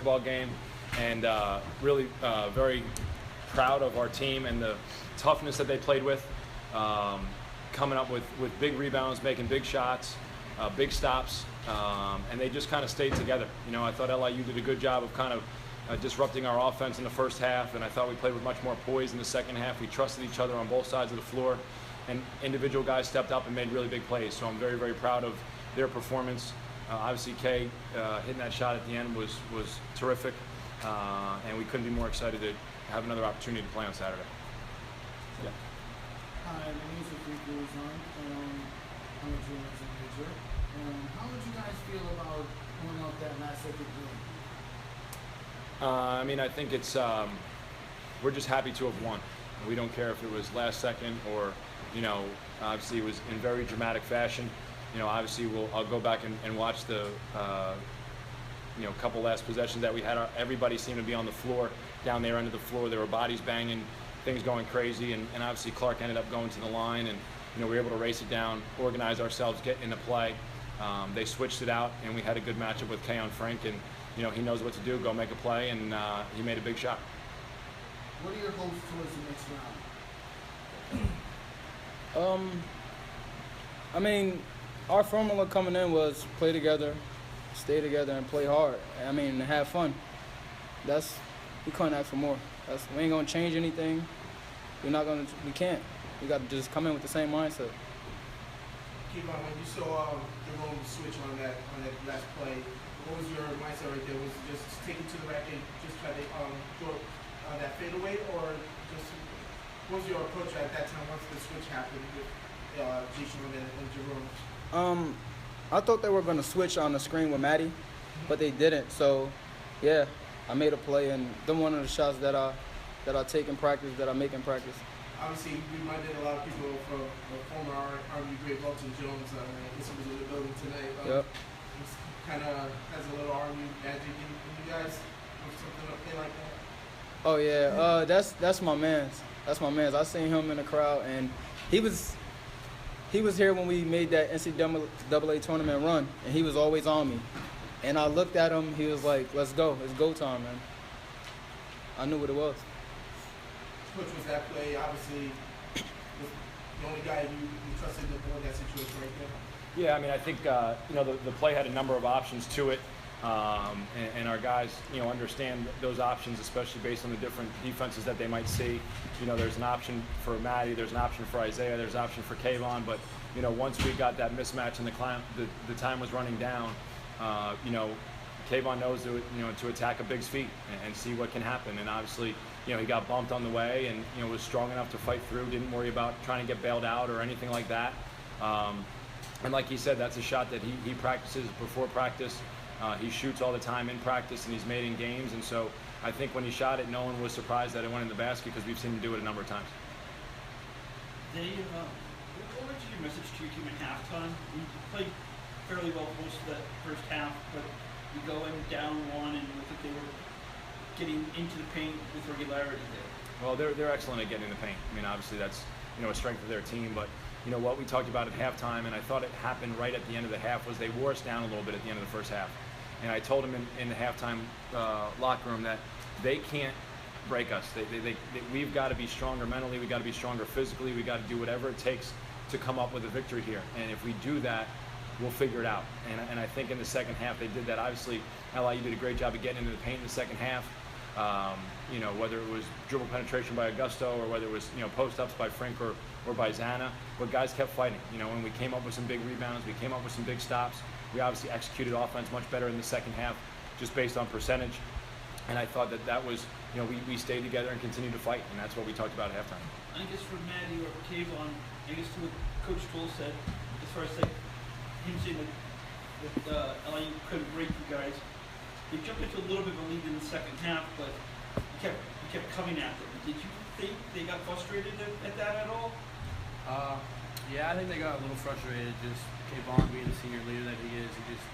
basketball game, and really very proud of our team and the toughness that they played with, coming up with big rebounds, making big shots, big stops, and they just kind of stayed together. You know, I thought LIU did a good job of kind of disrupting our offense in the first half, and I thought we played with much more poise in the second half. We trusted each other on both sides of the floor, and individual guys stepped up and made really big plays. So I'm very, very proud of their performance. Obviously, Kay hitting that shot at the end was terrific, and we couldn't be more excited to have another opportunity to play on Saturday. Yeah. Hi, my name is Enrique Luzon. I'm a journalism major. How would you guys feel about going out that last second game? I mean, I think it's we're just happy to have won. We don't care if it was last second or, you know, obviously it was in very dramatic fashion. You know, obviously I'll go back and watch the you know, couple last possessions that we had. Everybody seemed to be on the floor, down there end of the floor. There were bodies banging, things going crazy, and obviously Clark ended up going to the line, and you know, we were able to race it down, organize ourselves, get into play. They switched it out, and we had a good matchup with Kay on Frank, and you know, he knows what to do, go make a play, and he made a big shot. What are your hopes towards the next round? I mean, our formula coming in was play together, stay together, and play hard. I mean, have fun. We couldn't ask for more. We ain't gonna change anything. We can't. We got to just come in with the same mindset. Keep on. When you saw the Rome switch on that last play, what was your mindset right there? Was it just take it to the rack and just try to draw that fadeaway, or just what was your approach at that time once the switch happened with Jishon and Jerome? I thought they were going to switch on the screen with Maddie, but they didn't. So, yeah, I made a play, and then one of the shots that I take in practice, that I make in practice. Obviously, you reminded a lot of people from former RMU great Walton Jones. I guess he was in the building tonight. Yep. Kind of has a little RMU magic in you guys, or something up there like that. Oh yeah, that's my man's. That's my man's. I seen him in the crowd, and he was here when we made that NCAA tournament run, and he was always on me. And I looked at him. He was like, "Let's go. It's go time, man." I knew what it was. Which was that play? Obviously, was the only guy you trusted in that situation right there. Yeah, I mean, I think you know, the play had a number of options to it, and our guys, you know, understand those options, especially based on the different defenses that they might see. You know, there's an option for Maddie, there's an option for Isaiah, there's an option for Kayvon, but you know, once we got that mismatch and the time was running down, you know, Kayvon knows to attack a big's feet and see what can happen. And obviously, you know, he got bumped on the way, and you know, was strong enough to fight through. Didn't worry about trying to get bailed out or anything like that. And like he said, that's a shot that he practices before practice. He shoots all the time in practice, and he's made in games. And so I think when he shot it, no one was surprised that it went in the basket, because we've seen him do it a number of times. What would your message to your team at halftime? You played fairly well most of that first half, but you go in down one, and it looked like they were getting into the paint with regularity there. Well, they're excellent at getting in the paint. I mean, obviously that's, you know, a strength of their team, but you know what we talked about at halftime, and I thought it happened right at the end of the half, was they wore us down a little bit at the end of the first half. And I told them in the halftime locker room that they can't break us. We've got to be stronger mentally, we've got to be stronger physically, we've got to do whatever it takes to come up with a victory here. And if we do that, we'll figure it out. And I think in the second half they did that. Obviously, LIU did a great job of getting into the paint in the second half. You know, whether it was dribble penetration by Augusto, or whether it was, you know, post-ups by Frank or by Zana, but guys kept fighting. You know, when we came up with some big rebounds, we came up with some big stops. We obviously executed offense much better in the second half, just based on percentage. And I thought that was, you know, we stayed together and continued to fight, and that's what we talked about at halftime. I guess for Maddie or Kayvon, I guess to what Coach Toole said, as far as like him saying that LIU couldn't break you guys, they jumped into a little bit of a lead in the second half, but you kept coming at them. Did you think they got frustrated at that at all? Yeah, I think they got a little frustrated. Just Kayvon being the senior leader that he is, he just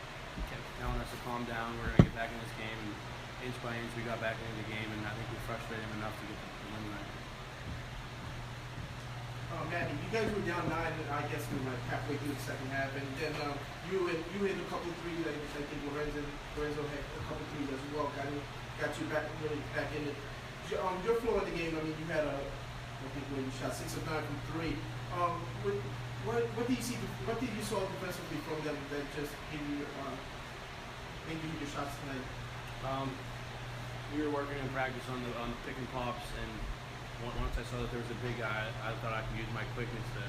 kept telling us to calm down. We're gonna get back in this game, and inch by inch we got back into the game, and I think we frustrated him enough to get the win tonight. Manny, you guys were down 9, I guess, like halfway through the second half, and then you hit a couple of threes. I think Lorenzo had a couple of threes as well. Got you really back in it. Your flow of the game. I mean, you had I think when you shot 6 of 9 from 3. What do you see? What did you saw defensively from them that just gave you made you hit your shots tonight? We were working in practice on pick and pops, and once I saw that there was a big guy, I thought I could use my quickness to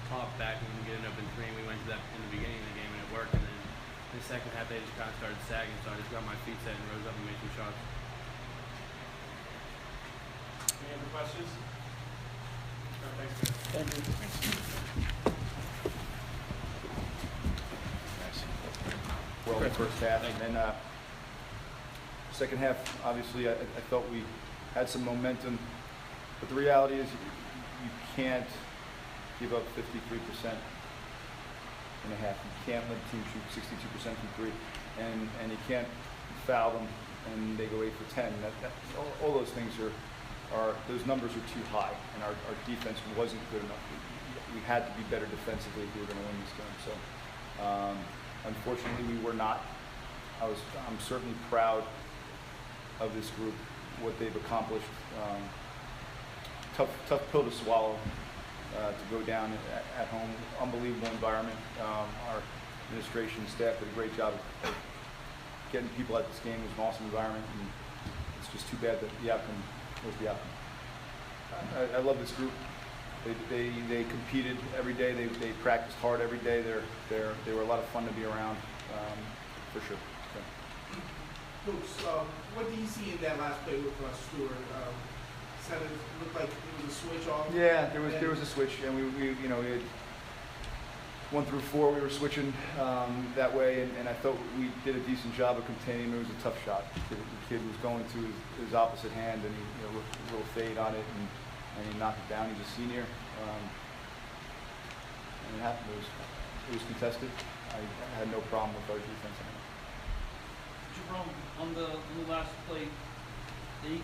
pop back and get an open three. And we went to that in the beginning of the game, and it worked. And then in the second half, they just kind of started sagging, so I just got my feet set and rose up and made some shots. Any other questions? No, thanks, man. Thank you. Well, in the first half, and then second half, obviously, I thought we had some momentum, but the reality is you can't give up 53% in a half. You can't let the team shoot 62% from 3, and you can't foul them and they go 8 for 10. All those things are those numbers are too high, and our defense wasn't good enough. We had to be better defensively if we were going to win this game. So unfortunately, we were not. I'm certainly proud of this group, what they've accomplished. Tough pill to swallow to go down at home. Unbelievable environment. Our administration staff did a great job of getting people at this game. It was an awesome environment, and it's just too bad that the outcome was the outcome. I love this group. They competed every day. They practiced hard every day. They were a lot of fun to be around, for sure. So. Coach, what do you see in that last play with Stewart? It looked like it was a switch off. Yeah, there was a switch, and we had 1 through 4. We were switching that way, and I thought we did a decent job of containing him. It was a tough shot. The kid was going to his opposite hand, and he a little fade on it, and he knocked it down. He's a senior, and it happened. It was contested. I had no problem with our defense. Jerome, on the last play, you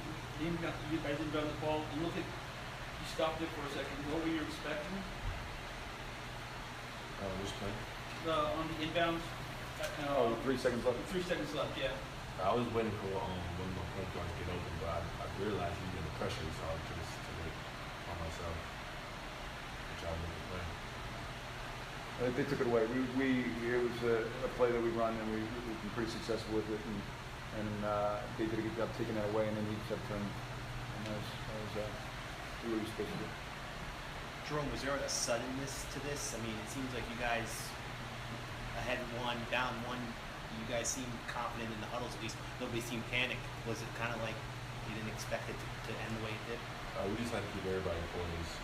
guys inbound the ball, and look at you stopped it for a second. What were you expecting? Which play? On the inbounds. 3 seconds left. 3 seconds left. Yeah. I was waiting for one more point guard to get open, but I realized he was getting the pressure, so I just took it on myself. Which I didn't play. They took it away. It was a play that we run, and we've been pretty successful with it, and they did a good job taking that away, and then he just turned, and that was what we were supposed to do. Jerome, was there a suddenness to this? I mean, it seems like you guys ahead 1, down 1. You guys seemed confident in the huddles. At least nobody seemed panicked. Was it kind of like you didn't expect it to end the way it did? We just had to keep everybody poised.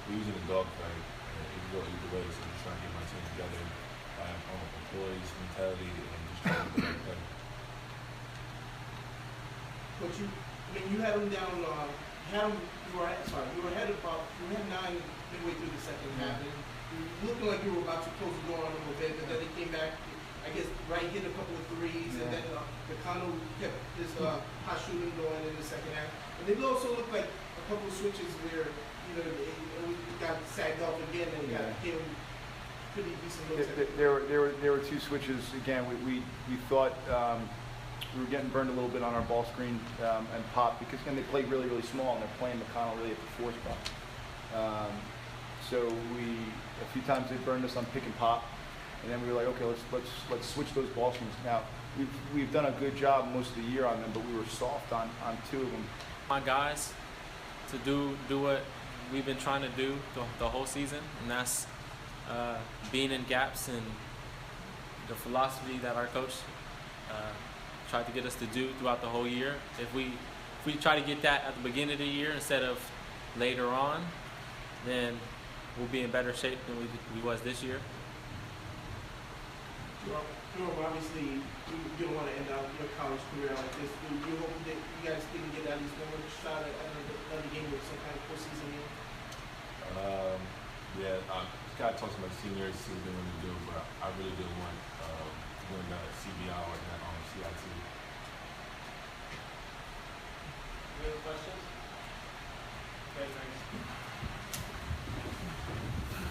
We was in a dogfight, and it could go either way. So just trying to get my team together, poised mentality, and just trying to get the right play. But you had them down. You were ahead about. You had 9 midway through the second half, and you looked like you were about to close the door on them a bit, but then they came back. I guess hit a couple of threes, and then Nakano kept this hot shooting going in the second half. And it also looked like a couple of switches where it got sagged off again, and got him pretty decent looks. There were 2 switches. Again, we thought we were getting burned a little bit on our ball screen and pop, because again they played really small, and they're playing McConnell really at the 4 spot. So a few times they burned us on pick and pop. And then we were like, okay, let's switch those ball screens. Now, we've done a good job most of the year on them, but we were soft on 2 of them. My guys to do what we've been trying to do the whole season, and that's being in gaps, and the philosophy that our coach tried to get us to do throughout the whole year. If we try to get that at the beginning of the year instead of later on, then we'll be in better shape than we was this year. Obviously, you don't want to end out your college career like this. Do you hope that you guys can get at least one shot at another game with some kind of postseason game? Yeah, Scott talks about senior season when we do, but I really do want to win that CBI or that CIT. Any other questions? Okay, thanks.